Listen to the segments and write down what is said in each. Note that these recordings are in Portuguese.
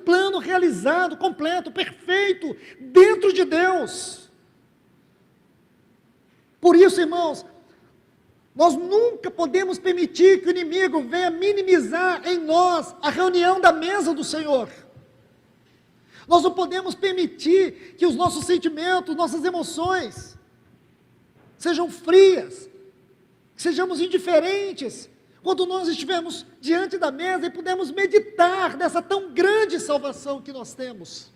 plano realizado, completo, perfeito, dentro de Deus. Por isso, irmãos, nós nunca podemos permitir que o inimigo venha minimizar em nós a reunião da mesa do Senhor. Nós não podemos permitir que os nossos sentimentos, nossas emoções, sejam frias, que sejamos indiferentes, quando nós estivermos diante da mesa e pudermos meditar nessa tão grande salvação que nós temos.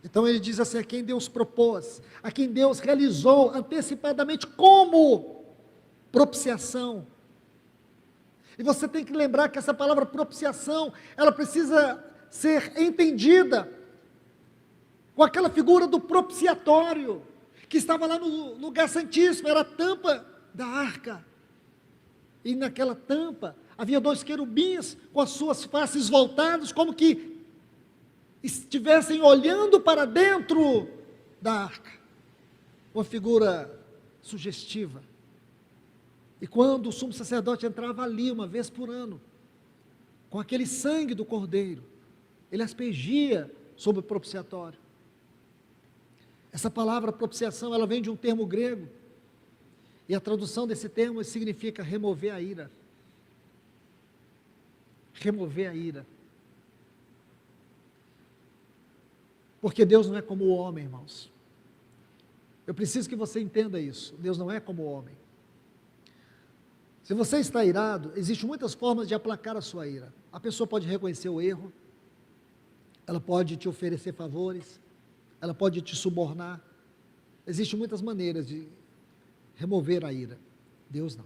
Então ele diz assim, a quem Deus propôs, a quem Deus realizou antecipadamente como propiciação. E você tem que lembrar que essa palavra propiciação, ela precisa ser entendida com aquela figura do propiciatório, que estava lá no lugar santíssimo, era a tampa da arca. E naquela tampa havia 2 querubins com as suas faces voltadas, como que estivessem olhando para dentro da arca, uma figura sugestiva. E quando o sumo sacerdote entrava ali uma vez por ano, com aquele sangue do cordeiro, ele aspergia sobre o propiciatório. Essa palavra propiciação, ela vem de um termo grego, e a tradução desse termo significa remover a ira. Remover a ira. Porque Deus não é como o homem, irmãos. Eu preciso que você entenda isso. Deus não é como o homem. Se você está irado, existem muitas formas de aplacar a sua ira. A pessoa pode reconhecer o erro, ela pode te oferecer favores, ela pode te subornar. Existem muitas maneiras de remover a ira. Deus não.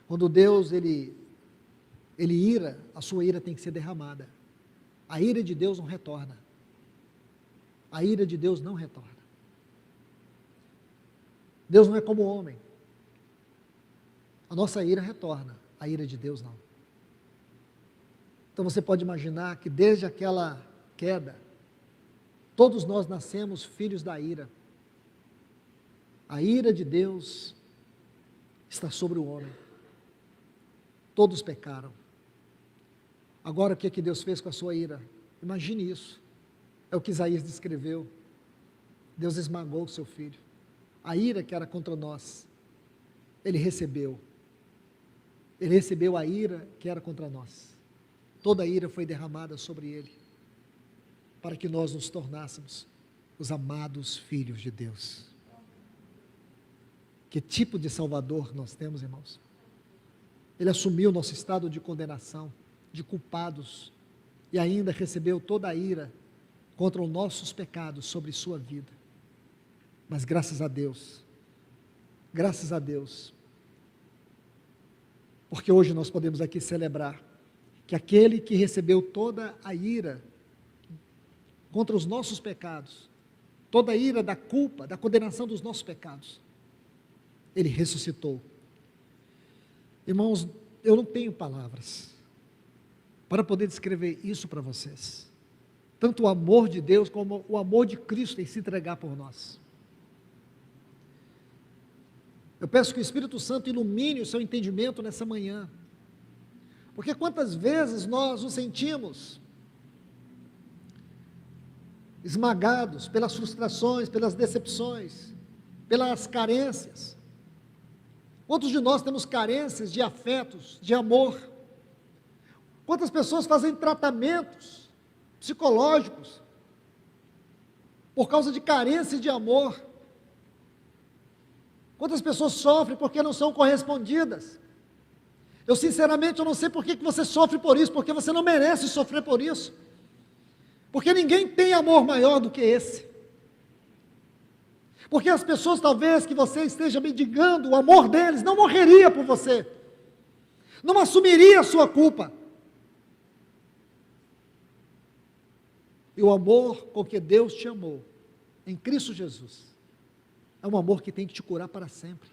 Quando Deus, ele ira, a sua ira tem que ser derramada. A ira de Deus não retorna. A ira de Deus não retorna. Deus não é como o homem. A nossa ira retorna, a ira de Deus não. Então você pode imaginar que desde aquela queda, todos nós nascemos filhos da ira. A ira de Deus está sobre o homem. Todos pecaram. Agora o que é que Deus fez com a sua ira? Imagine isso. É o que Isaías descreveu. Deus esmagou o seu filho. A ira que era contra nós, Ele recebeu. Ele recebeu a ira que era contra nós. Toda a ira foi derramada sobre Ele, para que nós nos tornássemos os amados filhos de Deus. Que tipo de Salvador nós temos, irmãos? Ele assumiu nosso estado de condenação, de culpados, e ainda recebeu toda a ira contra os nossos pecados sobre sua vida. Mas graças a Deus, porque hoje nós podemos aqui celebrar que aquele que recebeu toda a ira contra os nossos pecados, toda a ira da culpa, da condenação dos nossos pecados, Ele ressuscitou. Irmãos, eu não tenho palavras para poder descrever isso para vocês. Tanto o amor de Deus como o amor de Cristo em se entregar por nós. Eu peço que o Espírito Santo ilumine o seu entendimento nessa manhã. Porque quantas vezes nós nos sentimos esmagados pelas frustrações, pelas decepções, pelas carências. Quantos de nós temos carências de afetos, de amor? Quantas pessoas fazem tratamentos psicológicos por causa de carência de amor? Quantas pessoas sofrem porque não são correspondidas? Eu sinceramente eu não sei por que você sofre por isso, porque você não merece sofrer por isso. Porque ninguém tem amor maior do que esse. Porque as pessoas talvez que você esteja mendigando o amor deles, não morreria por você. Não assumiria a sua culpa. E o amor com que Deus te amou, em Cristo Jesus, é um amor que tem que te curar para sempre.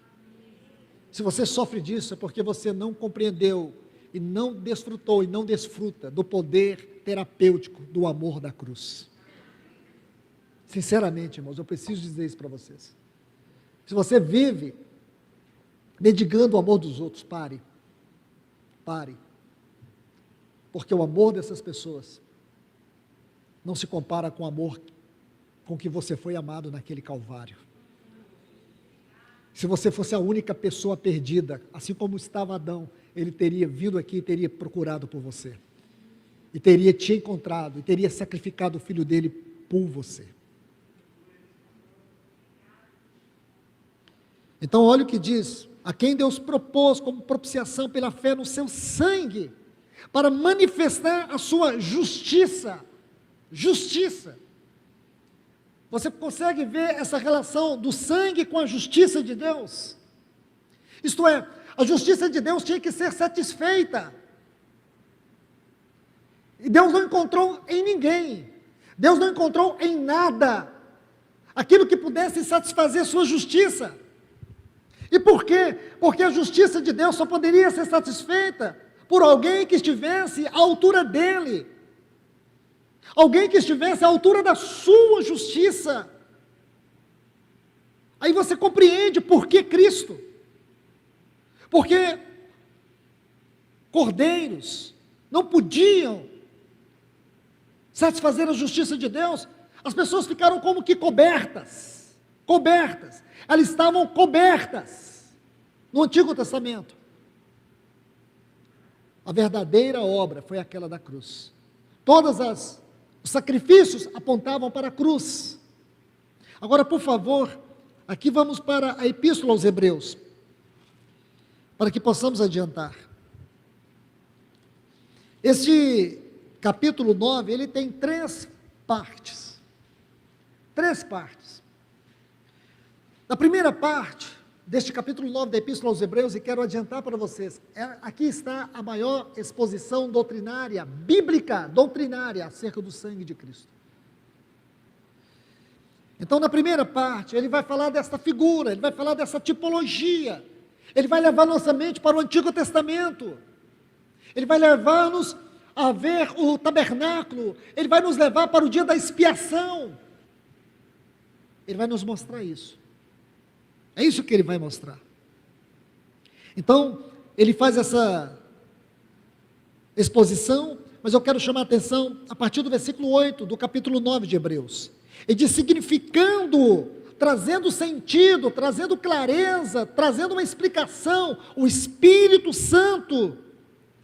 Se você sofre disso, é porque você não compreendeu, e não desfrutou, e não desfruta do poder terapêutico do amor da cruz. Sinceramente, irmãos, eu preciso dizer isso para vocês. Se você vive mendigando o amor dos outros, pare. Pare. Porque o amor dessas pessoas não se compara com o amor com que você foi amado naquele Calvário. Se você fosse a única pessoa perdida, assim como estava Adão, ele teria vindo aqui e teria procurado por você. E teria te encontrado, e teria sacrificado o filho dele por você. Então olha o que diz: a quem Deus propôs como propiciação pela fé no seu sangue, para manifestar a sua justiça. Justiça. Você consegue ver essa relação do sangue com a justiça de Deus? Isto é, a justiça de Deus tinha que ser satisfeita. E Deus não encontrou em ninguém, Deus não encontrou em nada aquilo que pudesse satisfazer sua justiça. E por quê? Porque a justiça de Deus só poderia ser satisfeita por alguém que estivesse à altura dele. Alguém que estivesse à altura da sua justiça. Aí você compreende por que Cristo. Porque cordeiros não podiam satisfazer a justiça de Deus. As pessoas ficaram como que cobertas. Cobertas. Elas estavam cobertas no Antigo Testamento. A verdadeira obra foi aquela da cruz. Os sacrifícios apontavam para a cruz. Agora, por favor, aqui vamos para a Epístola aos Hebreus, para que possamos adiantar. Este capítulo 9, ele tem 3 partes. 3 partes. Na primeira parte deste capítulo 9 da Epístola aos Hebreus, e quero adiantar para vocês, aqui está a maior exposição doutrinária, bíblica, doutrinária, acerca do sangue de Cristo. Então, na primeira parte, ele vai falar desta figura, ele vai falar dessa tipologia, ele vai levar nossa mente para o Antigo Testamento, ele vai levar-nos a ver o tabernáculo, ele vai nos levar para o dia da expiação, ele vai nos mostrar isso. É isso que ele vai mostrar. Então, ele faz essa exposição, mas eu quero chamar a atenção a partir do versículo 8, do capítulo 9 de Hebreus. Ele diz: significando, trazendo sentido, trazendo clareza, trazendo uma explicação, o Espírito Santo,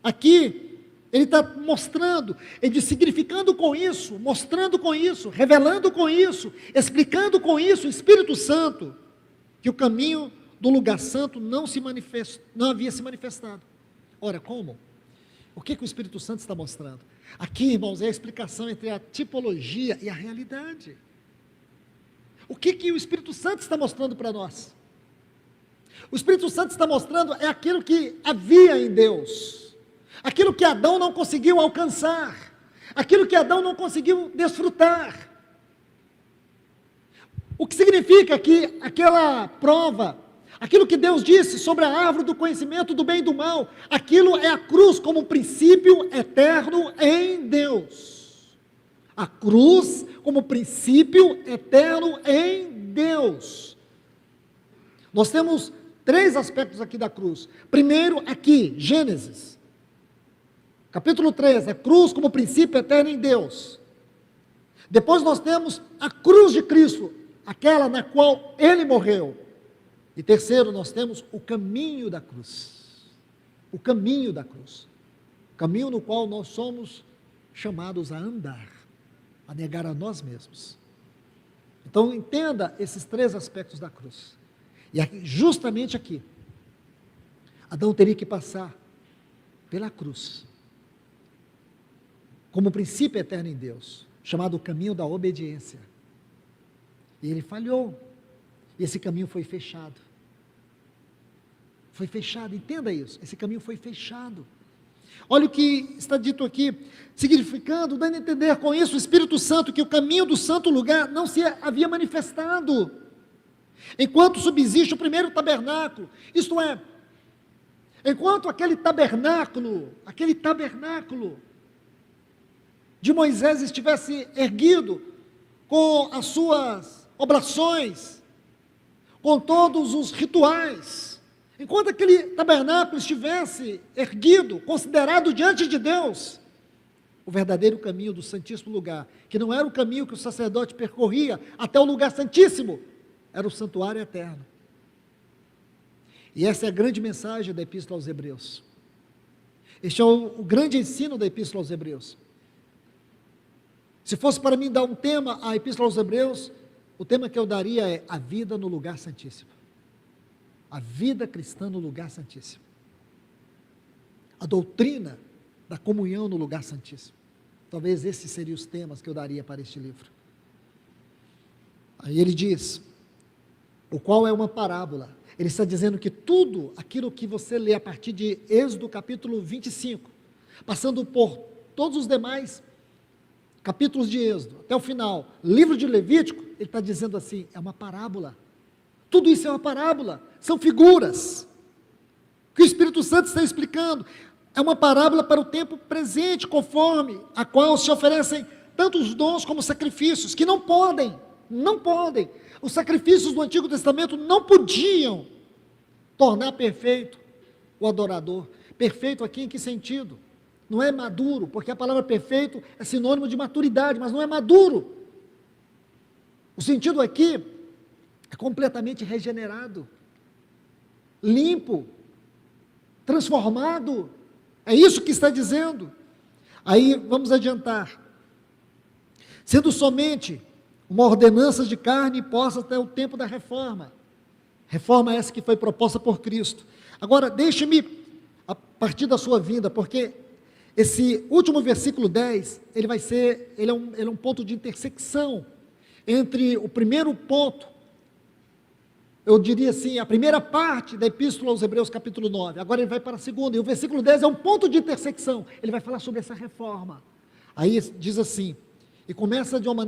aqui, ele está mostrando, ele diz, significando com isso, mostrando com isso, revelando com isso, explicando com isso, o Espírito Santo, que o caminho do lugar santo não havia se manifestado. Ora, como? O que o Espírito Santo está mostrando? Aqui, irmãos, é a explicação entre a tipologia e a realidade. O que o Espírito Santo está mostrando para nós? O Espírito Santo está mostrando é aquilo que havia em Deus, aquilo que Adão não conseguiu alcançar, aquilo que Adão não conseguiu desfrutar. O que significa que aquela prova, aquilo que Deus disse sobre a árvore do conhecimento do bem e do mal, aquilo é a cruz como um princípio eterno em Deus. A cruz como princípio eterno em Deus. Nós temos 3 aspectos aqui da cruz. Primeiro, aqui, Gênesis, capítulo 3, a cruz como princípio eterno em Deus. Depois nós temos a cruz de Cristo, aquela na qual ele morreu. E terceiro, nós temos o caminho da cruz. O caminho da cruz. O caminho no qual nós somos chamados a andar, a negar a nós mesmos. Então entenda esses 3 aspectos da cruz. E aqui, justamente aqui, Adão teria que passar pela cruz, como princípio eterno em Deus, chamado o caminho da obediência. E ele falhou, e esse caminho foi fechado. Foi fechado, entenda isso, esse caminho foi fechado. Olha o que está dito aqui, significando, dando a entender com isso o Espírito Santo, que o caminho do santo lugar não se havia manifestado, enquanto subsiste o primeiro tabernáculo, isto é, enquanto aquele tabernáculo de Moisés estivesse erguido, com as suas oblações, com todos os rituais, enquanto aquele tabernáculo estivesse erguido, considerado diante de Deus, o verdadeiro caminho do Santíssimo Lugar, que não era o caminho que o sacerdote percorria até o lugar santíssimo, era o santuário eterno. E essa é a grande mensagem da Epístola aos Hebreus. Este é o grande ensino da Epístola aos Hebreus. Se fosse para mim dar um tema à Epístola aos Hebreus, o tema que eu daria é a vida no lugar santíssimo. A vida cristã no lugar santíssimo. A doutrina da comunhão no lugar santíssimo. Talvez esses seriam os temas que eu daria para este livro. Aí ele diz, o qual é uma parábola. Ele está dizendo que tudo aquilo que você lê a partir de Êxodo capítulo 25, passando por todos os demais capítulos de Êxodo, até o final, livro de Levítico, ele está dizendo assim, é uma parábola. Tudo isso é uma parábola, são figuras, que o Espírito Santo está explicando. É uma parábola para o tempo presente, conforme a qual se oferecem tanto os dons como os sacrifícios, que não podem. Os sacrifícios do Antigo Testamento não podiam tornar perfeito o adorador. Perfeito aqui em que sentido? Não é maduro, porque a palavra perfeito é sinônimo de maturidade, mas não é maduro. O sentido aqui é completamente regenerado, limpo, transformado. É isso que está dizendo. Aí vamos adiantar. Sendo somente uma ordenança de carne imposta até o tempo da reforma. Reforma essa que foi proposta por Cristo. Agora, deixe-me, a partir da sua vinda, porque esse último versículo 10, ele é um ponto de intersecção entre o primeiro ponto, eu diria assim, a primeira parte da Epístola aos Hebreus, capítulo 9, agora ele vai para a segunda, e o versículo 10 é um ponto de intersecção, ele vai falar sobre essa reforma. Aí diz assim, e começa de uma maneira